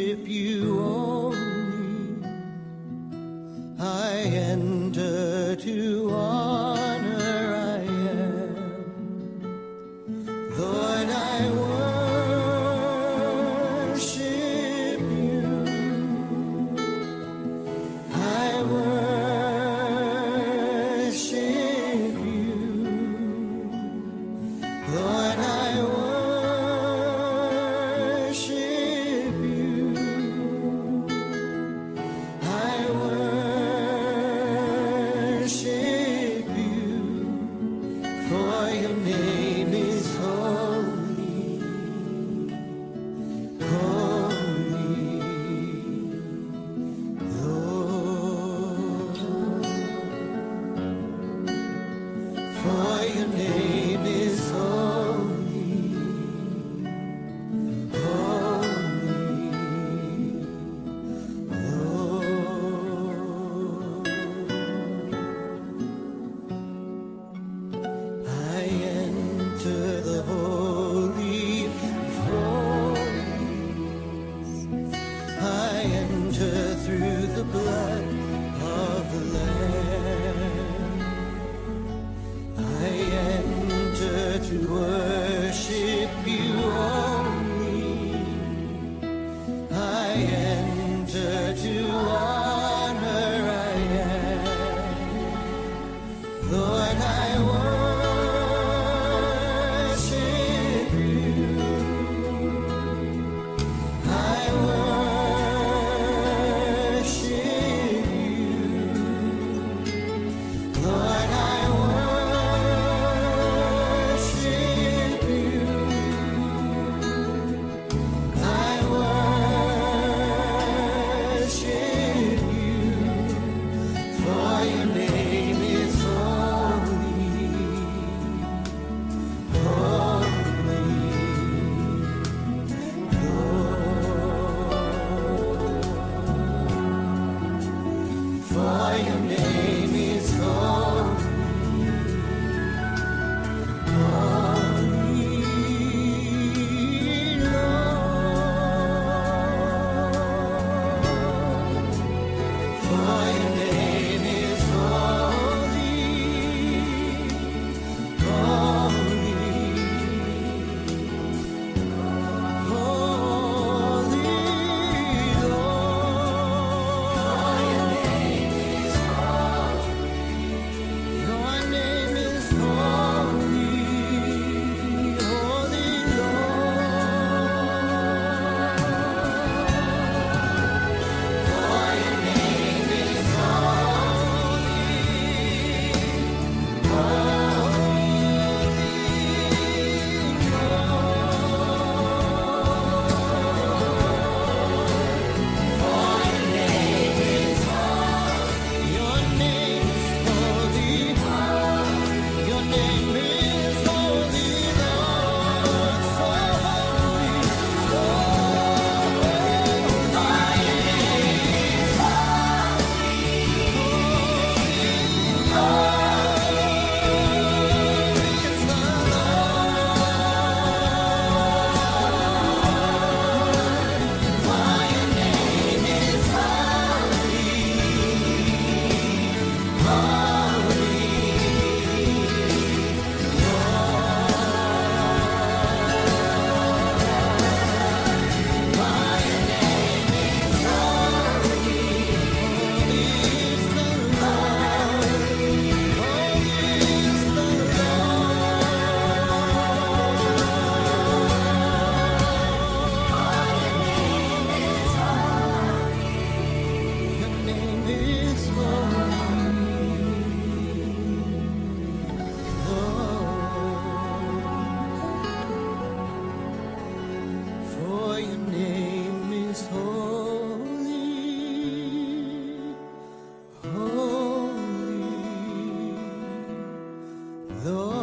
worship you only. I enter to honor I am. Lord, I worship you. I worship you. Lord, I worship you. I worship you. For your name is holy, holy, Lord. For your name is holy, holy, Lord. I enter the holy of holies. I enter through the blood of the Lamb. I enter to worship you only. I enter to honor I am. Lord, I worship you. I worship you. Lord, I worship you. I worship you. For your name is holy, holy, Lord. For your name is holy, holy, Lord. For your name is holy, holy, holy, Lord. For your name is holy. Your name is holy, holy, Lord. For your name is For your name is holy, holy, Lord.